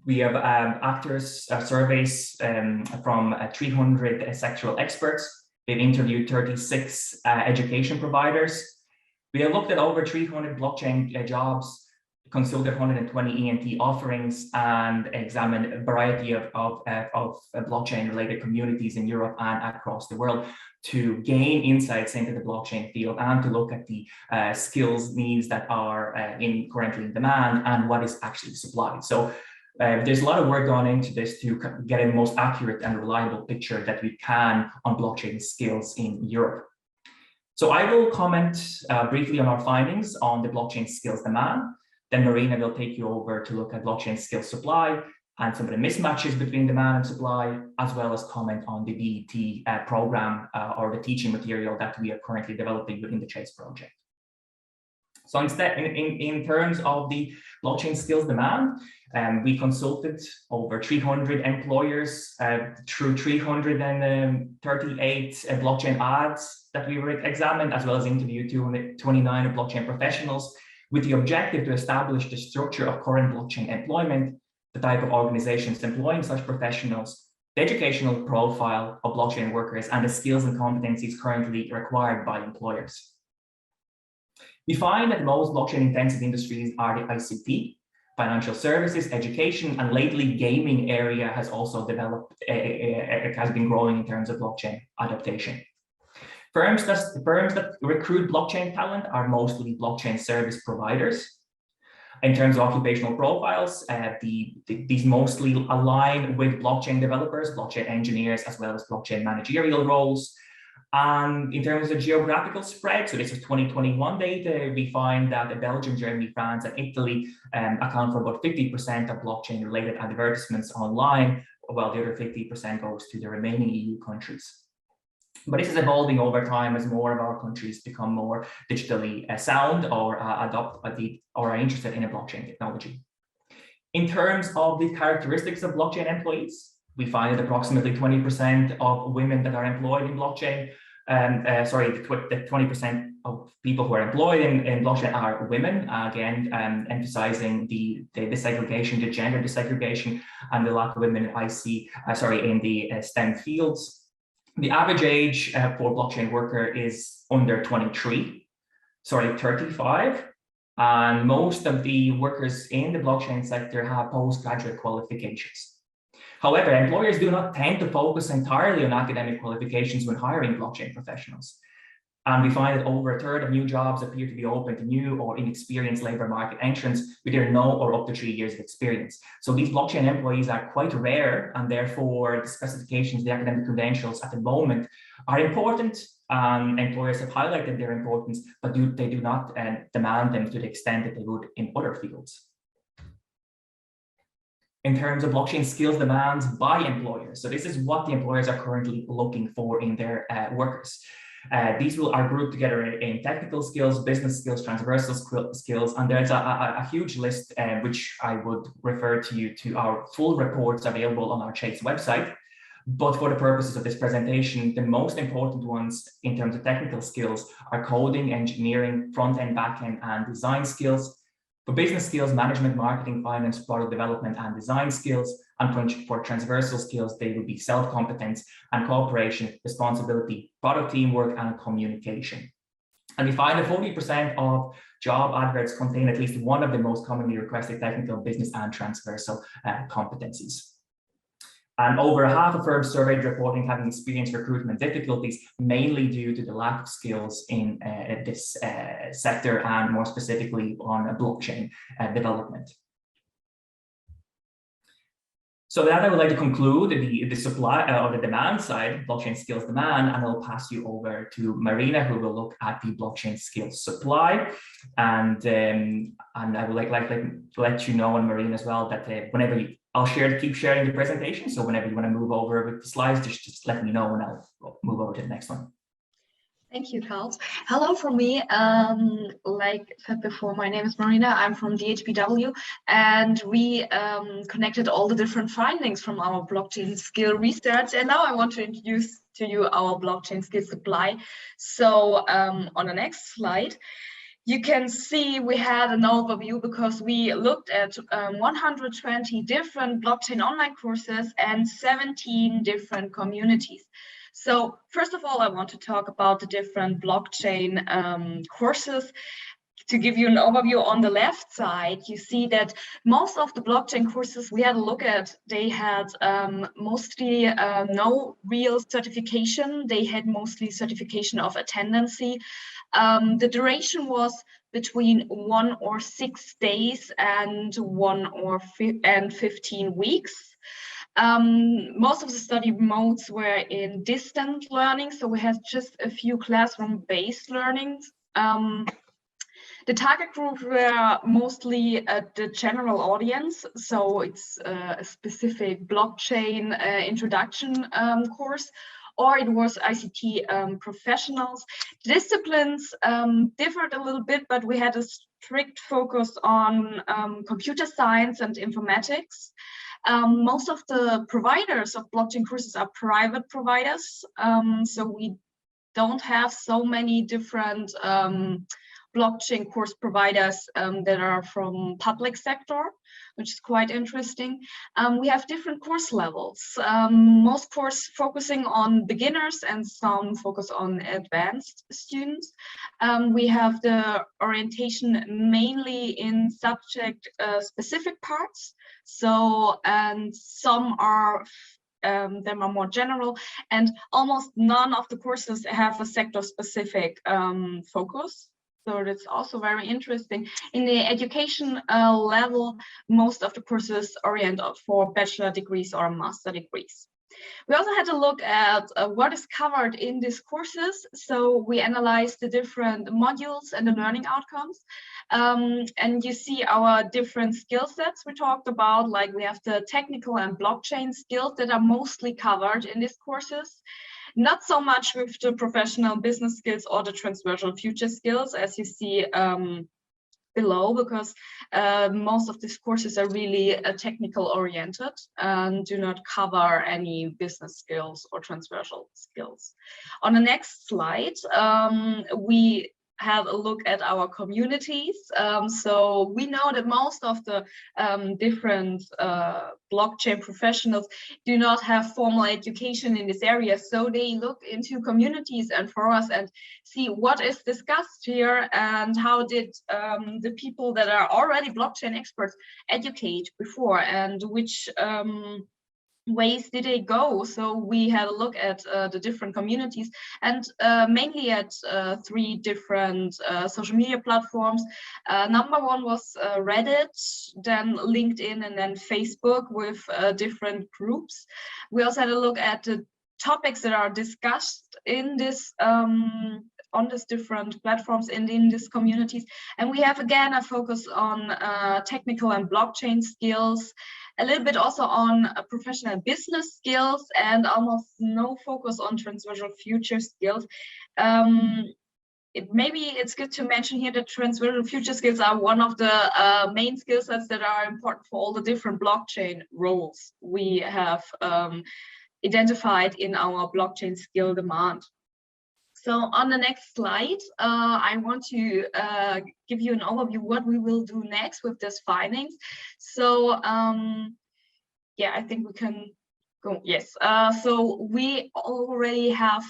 we have actors surveys from 300 sectoral experts. They've interviewed 36 education providers. We have looked at over 300 blockchain jobs, consulted 120 ENT offerings, and examined a variety of blockchain-related communities in Europe and across the world to gain insights into the blockchain field and to look at the skills needs that are currently in demand and what is actually supplied. So there's a lot of work gone into this to get a most accurate and reliable picture that we can on blockchain skills in Europe. So I will comment briefly on our findings on the blockchain skills demand. Then Marina will take you over to look at blockchain skills supply and some of the mismatches between demand and supply, as well as comment on the BET program or the teaching material that we are currently developing within the CHASE project. So instead, in terms of the blockchain skills demand, we consulted over 300 employers through 338 blockchain ads that we examined, as well as interviewed 229 blockchain professionals, with the objective to establish the structure of current blockchain employment, the type of organizations employing such professionals, the educational profile of blockchain workers, and the skills and competencies currently required by employers. We find that most blockchain-intensive industries are the ICT, financial services, education, and lately gaming area has also developed, it has been growing in terms of blockchain adaptation. Firms that recruit blockchain talent are mostly blockchain service providers. In terms of occupational profiles, these mostly align with blockchain developers, blockchain engineers, as well as blockchain managerial roles. And in terms of geographical spread, so this is 2021 data, we find that Belgium, Germany, France, and Italy account for about 50% of blockchain-related advertisements online, while the other 50% goes to the remaining EU countries. But this is evolving over time as more of our countries become more digitally sound or adopt or are interested in a blockchain technology. In terms of the characteristics of blockchain employees, we find that approximately 20% of women that are employed in blockchain, the 20% of people who are employed in blockchain are women, again, emphasizing the desegregation, the gender desegregation, and the lack of women in the STEM fields. The average age for blockchain worker is under 35, and most of the workers in the blockchain sector have postgraduate qualifications. However, employers do not tend to focus entirely on academic qualifications when hiring blockchain professionals. And we find that over a third of new jobs appear to be open to new or inexperienced labor market entrants with either no or up to 3 years of experience. So these blockchain employees are quite rare, and therefore the specifications, the academic credentials at the moment are important. Employers have highlighted their importance, but they do not demand them to the extent that they would in other fields. In terms of blockchain skills demands by employers, so this is what the employers are currently looking for in their workers. These are grouped together in technical skills, business skills, transversal skills, and there's a huge list which I would refer to our full reports available on our CHASE website. But for the purposes of this presentation, the most important ones in terms of technical skills are coding, engineering, front-end, back-end, and design skills. For business skills, management, marketing, finance, product development, and design skills. And for transversal skills, they would be self-competence and cooperation, responsibility, product teamwork, and communication. And we find that 40% of job adverts contain at least one of the most commonly requested technical, business, and transversal competencies. And over half of firms surveyed reporting having experienced recruitment difficulties, mainly due to the lack of skills in this sector, and more specifically on blockchain development. So that I would like to conclude the supply or the demand side, blockchain skills demand, and I'll pass you over to Marina, who will look at the blockchain skills supply. And I would like to let you know, and Marina as well, that whenever I'll keep sharing the presentation. So whenever you want to move over with the slides, just let me know and I'll move over to the next one. Thank you, Klavs. Hello from me. Like said before, my name is Marina. I'm from DHBW, and we connected all the different findings from our blockchain skill research. And now I want to introduce to you our blockchain skill supply. So on the next slide, you can see we had an overview because we looked at 120 different blockchain online courses and 17 different communities. So first of all, I want to talk about the different blockchain courses. To give you an overview, on the left side, you see that most of the blockchain courses we had a look at, they had mostly no real certification. They had mostly certification of attendancy. The duration was between 1 or 6 days and 15 weeks. Most of the study modes were in distant learning, so we had just a few classroom-based learnings. The target group were mostly the general audience, so it's a specific blockchain introduction course, or it was ICT professionals. Disciplines differed a little bit, but we had a strict focus on computer science and informatics. Most of the providers of blockchain courses are private providers, so we don't have so many different blockchain course providers that are from public sector, which is quite interesting. We have different course levels, most course focusing on beginners and some focus on advanced students. We have the orientation mainly in subject specific parts. So, and some are them are more general, and almost none of the courses have a sector specific focus. So that's also very interesting. In the education level, most of the courses orient for bachelor degrees or master degrees. We also had to look at what is covered in these courses. So we analyzed the different modules and the learning outcomes. And you see our different skill sets we talked about, like we have the technical and blockchain skills that are mostly covered in these courses. Not so much with the professional business skills or the transversal future skills, as you see below, because most of these courses are really technical oriented and do not cover any business skills or transversal skills. On the next slide, we have a look at our communities. So we know that most of the different blockchain professionals do not have formal education in this area. So they look into communities and forums and see what is discussed here and how did the people that are already blockchain experts educate before, and which ways did they go. So we had a look at the different communities, and mainly at 3 different social media platforms. Number 1 was Reddit, then LinkedIn, and then Facebook with different groups. We also had a look at the topics that are discussed in this on these different platforms and in these communities. And we have again a focus on technical and blockchain skills, a little bit also on professional business skills, and almost no focus on transversal future skills. Maybe it's good to mention here that transversal future skills are one of the main skill sets that are important for all the different blockchain roles we have identified in our blockchain skill demand. So on the next slide, I want to give you an overview what we will do next with these findings. So yeah, I think we can go. Yes. So we already have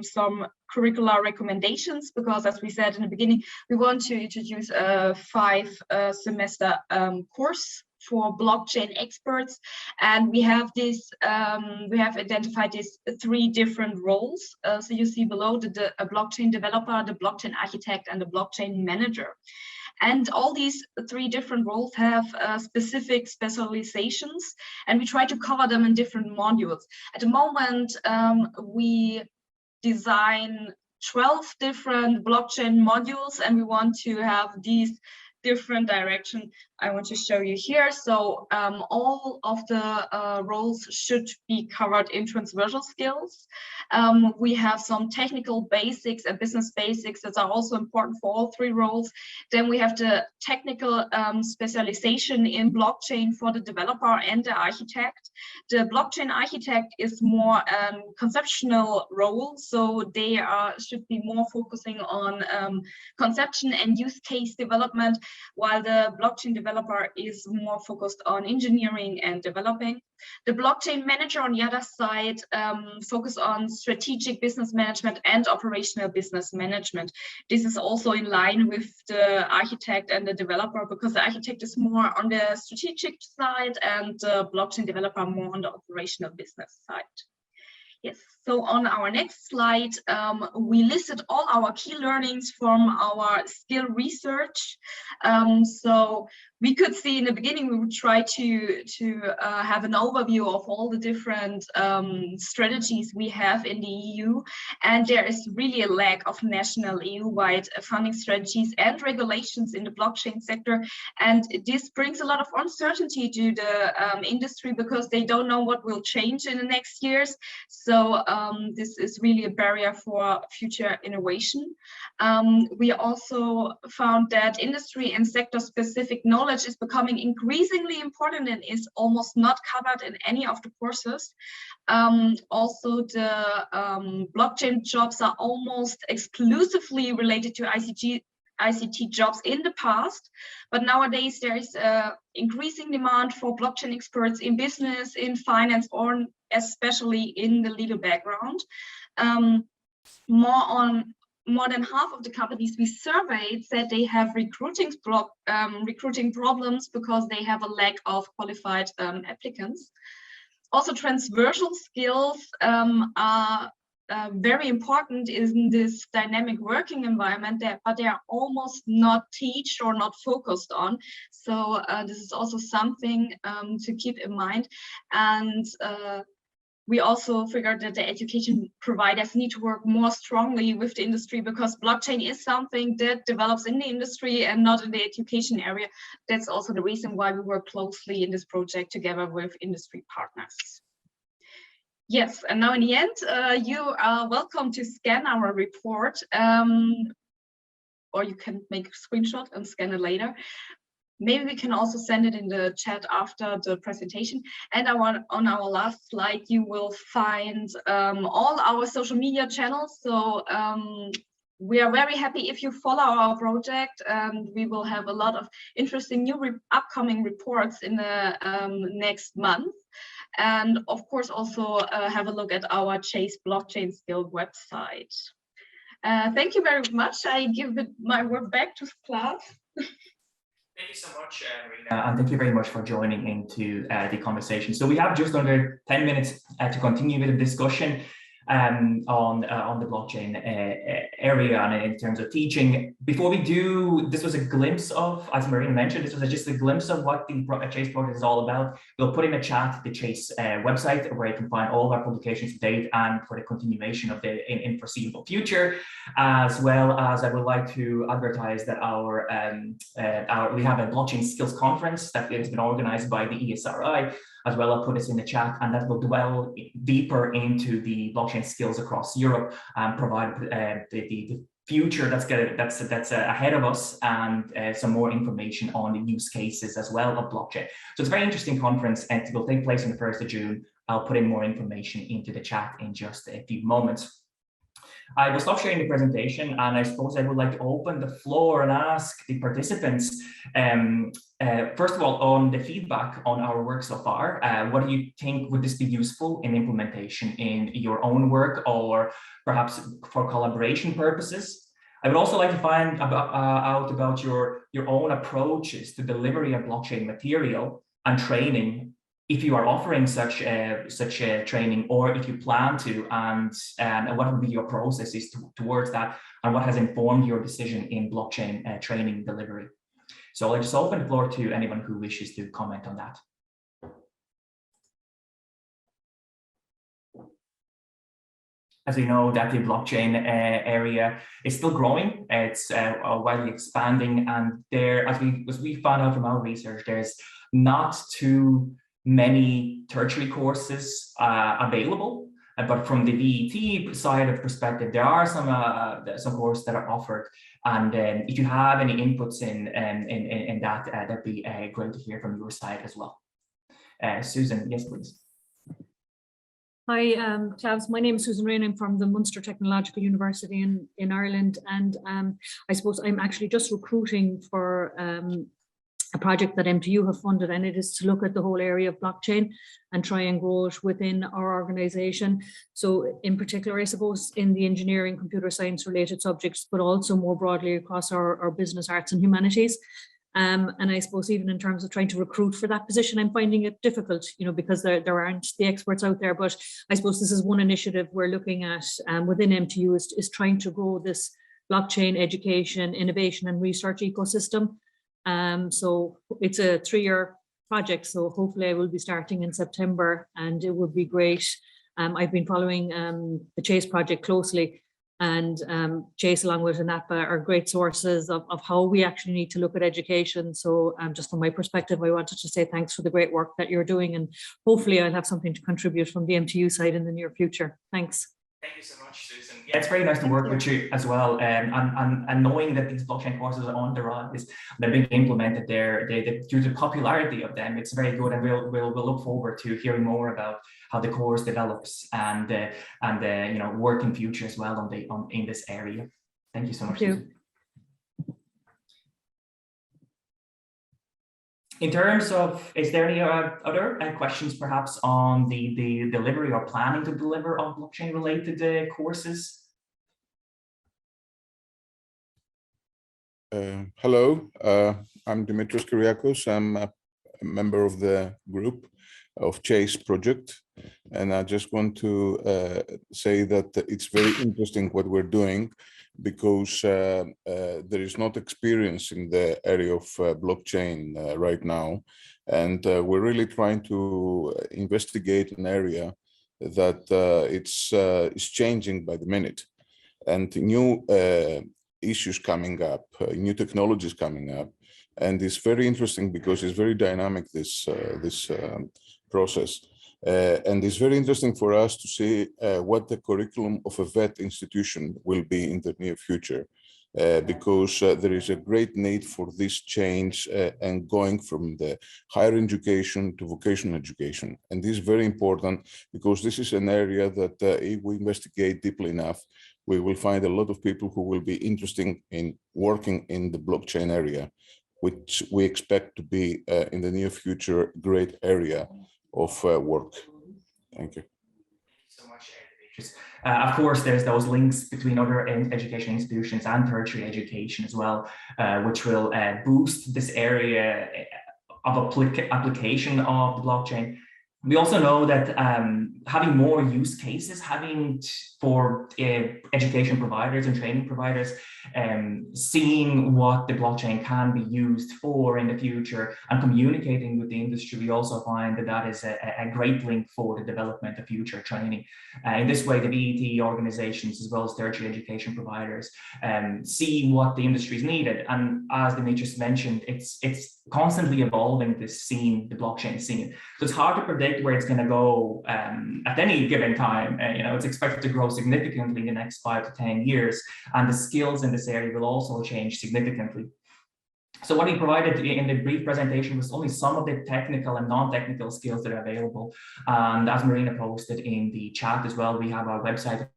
some curricular recommendations, because as we said in the beginning, we want to introduce a 5-semester course for blockchain experts, and we have this we have identified these 3 different roles. So you see below the blockchain developer, the blockchain architect, and the blockchain manager. And all these 3 different roles have specific specializations, and we try to cover them in different modules. At the moment, we design 12 different blockchain modules, and we want to have these different direction I want to show you here. So all of the roles should be covered in transversal skills. We have some technical basics and business basics that are also important for all three roles. Then we have the technical specialization in blockchain for the developer and the architect. The blockchain architect is more conceptual role, so they should be more focusing on conception and use case development, while the blockchain developer is more focused on engineering and developing. The blockchain manager on the other side focus on strategic business management and operational business management. This is also in line with the architect and the developer, because the architect is more on the strategic side and the blockchain developer more on the operational business side. Yes, so on our next slide, we listed all our key learnings from our skill research. So we could see in the beginning, we would try to have an overview of all the different strategies we have in the EU. And there is really a lack of national EU-wide funding strategies and regulations in the blockchain sector. And this brings a lot of uncertainty to the industry, because they don't know what will change in the next years. So this is really a barrier for future innovation. We also found that industry and sector-specific knowledge is becoming increasingly important and is almost not covered in any of the courses. Also, the blockchain jobs are almost exclusively related to ICT jobs in the past, but nowadays there is increasing demand for blockchain experts in business, in finance, or especially in the legal background. More than half of the companies we surveyed said they have recruiting problems because they have a lack of qualified applicants. Also, transversal skills are very important in this dynamic working environment, but they are almost not taught or not focused on. So this is also something to keep in mind. And we also figured that the education providers need to work more strongly with the industry, because blockchain is something that develops in the industry and not in the education area. That's also the reason why we work closely in this project together with industry partners. Yes, and now in the end, you are welcome to scan our report, or you can make a screenshot and scan it later. Maybe we can also send it in the chat after the presentation. And on our last slide, you will find all our social media channels. So we are very happy if you follow our project. We will have a lot of interesting new upcoming reports in the next month. And of course, also have a look at our Chase Blockchain Skill website. Thank you very much. I give my word back to Klavs. Thank you so much, Marina, and thank you very much for joining into the conversation. So we have just under 10 minutes to continue with the discussion on the blockchain area and in terms of teaching. Before we do, this was a glimpse of, as Marina mentioned, this was just a glimpse of what the Chase project is all about. We'll put in the chat the Chase website, where you can find all of our publications to date and for the continuation of the in foreseeable future, as well as I would like to advertise that we have a blockchain skills conference that has been organized by the ESRI. As well, I'll put this in the chat, and that will dwell deeper into the blockchain skills across Europe and provide the future that's ahead of us, and some more information on the use cases as well of blockchain. So it's a very interesting conference, and it will take place on the 1st of June. I'll put in more information into the chat in just a few moments. I will stop sharing the presentation, and I suppose I would like to open the floor and ask the participants, first of all, on the feedback on our work so far. What do you think would this be useful in implementation in your own work, or perhaps for collaboration purposes? I would also like to find out about your own approaches to delivery of blockchain material and training, if you are offering such a training, or if you plan to, and what would be your processes towards that, and what has informed your decision in blockchain training delivery. So I'll just open the floor to anyone who wishes to comment on that. as we know, that the blockchain area is still growing. It's widely expanding, and there, as we found out from our research, there's not too many tertiary courses available. But from the VET side of perspective, there are some courses that are offered, and if you have any inputs in that, that'd be great to hear from your side as well. Susan, yes, please. Hi, Klavs. My name is Susan Marina. I'm from the Munster Technological University in Ireland, and I suppose I'm actually just recruiting for a project that MTU have funded, and it is to look at the whole area of blockchain and try and grow it within our organisation. So in particular, I suppose, in the engineering, computer science related subjects, but also more broadly across our business, arts and humanities. And I suppose even in terms of trying to recruit for that position, I'm finding it difficult, you know, because there aren't the experts out there. But I suppose this is one initiative we're looking at within MTU is trying to grow this blockchain education, innovation and research ecosystem. So it's a 3-year project. So hopefully I will be starting in September, and it would be great. I've been following the Chase project closely, and Chase along with ANAPA are great sources of how we actually need to look at education. So just from my perspective, I wanted to say thanks for the great work that you're doing, and hopefully I'll have something to contribute from the MTU side in the near future. Thanks. Thank you so much, Susan. Yeah, it's very nice to work with you as well, and knowing that these blockchain courses are on the rise, they're being implemented there. Due to the popularity of them, it's very good, and we'll look forward to hearing more about how the course develops and you know, work in future as well in this area. Thank you so much. Thank you. In terms of, is there any other questions perhaps on the delivery or planning to deliver on blockchain related courses? Hello, I'm Dimitris Kyriakos. I'm a member of the group of Chase project, and I just want to say that it's very interesting what we're doing, because there is not experience in the area of blockchain right now, and we're really trying to investigate an area that it's changing by the minute, and new issues coming up, new technologies coming up, and it's very interesting because it's very dynamic, this process. And it's very interesting for us to see what the curriculum of a VET institution will be in the near future, because there is a great need for this change and going from the higher education to vocational education. And this is very important because this is an area that if we investigate deeply enough, we will find a lot of people who will be interested in working in the blockchain area, which we expect to be in the near future a great area of work. Thank you. Thank you so much, Dimitris. Of course, there's those links between other education institutions and tertiary education as well, which will boost this area of application of the blockchain. We also know that having more use cases, for education providers and training providers, seeing what the blockchain can be used for in the future and communicating with the industry, we also find that is a great link for the development of future training. In this way, the VET organizations, as well as tertiary education providers, see what the industry is needed. And as Dimitris mentioned, it's constantly evolving, this scene, the blockchain scene. So it's hard to predict where it's going to go at any given time. You know, it's expected to grow significantly in the next 5 to 10 years, and the skills in this area will also change significantly. So what he provided in the brief presentation was only some of the technical and non-technical skills that are available. And as Marina posted in the chat as well, we have our website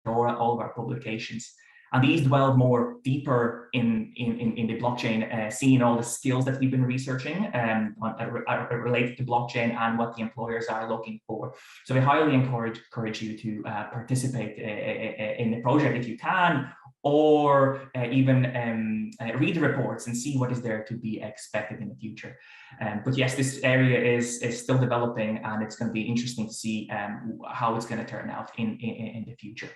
or all of our publications. And these dwell more deeper in the blockchain scene, all the skills that we've been researching related to blockchain and what the employers are looking for. So we highly encourage you to participate in the project if you can, or even read the reports and see what is there to be expected in the future. But yes, this area is still developing, and it's going to be interesting to see how it's going to turn out in the future.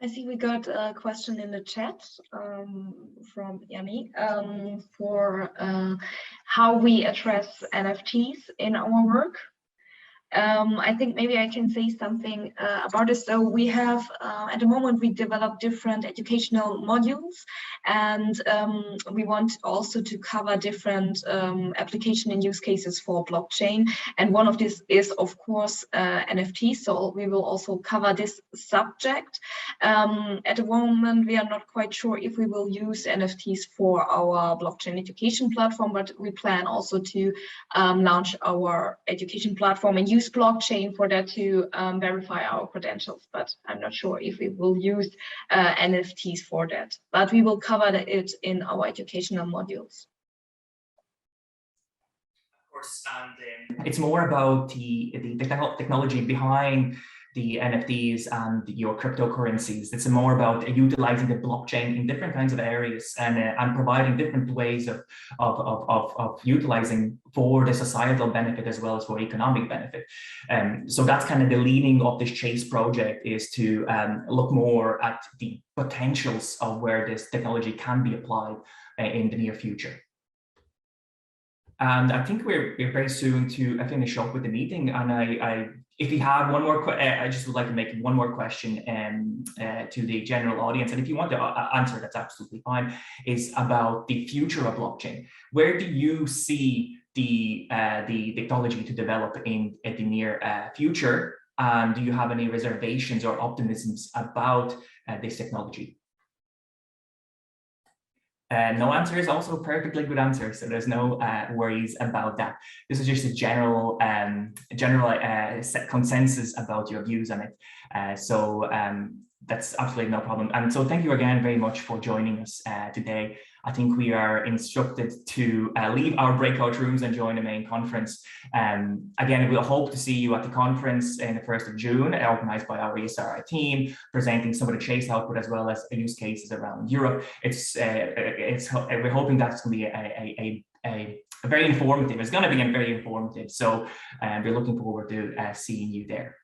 I see we got a question in the chat from Yanni for how we address NFTs in our work. I think maybe I can say something about this. So we have, at the moment, we develop different educational modules, and we want also to cover different application and use cases for blockchain. And one of these is, of course, NFT. So we will also cover this subject. At the moment, we are not quite sure if we will use NFTs for our blockchain education platform, but we plan also to launch our education platform and use blockchain for that to verify our credentials. But I'm not sure if we will use NFTs for that, but we will cover it in our educational modules. Of course, and it's more about the technology behind the NFTs and your cryptocurrencies. It's more about utilizing the blockchain in different kinds of areas and providing different ways of utilizing for the societal benefit as well as for economic benefit. So that's kind of the leaning of this Chase project, is to look more at the potentials of where this technology can be applied in the near future. And I think we're very soon to finish up with the meeting. And if you have one more, I just would like to make one more question to the general audience. And if you want to answer, that's absolutely fine. Is about the future of blockchain. Where do you see the technology to develop in the near future? And do you have any reservations or optimisms about this technology? No answer is also a perfectly good answer, so there's no worries about that. This is just a general consensus about your views on it. So that's absolutely no problem. And so thank you again very much for joining us today. I think we are instructed to leave our breakout rooms and join the main conference. Again, we'll hope to see you at the conference in the 1st of June, organized by our ESRI team, presenting some of the Chase output as well as use cases around Europe. We're hoping that's going to be a very informative. It's going to be very informative. So we're looking forward to seeing you there.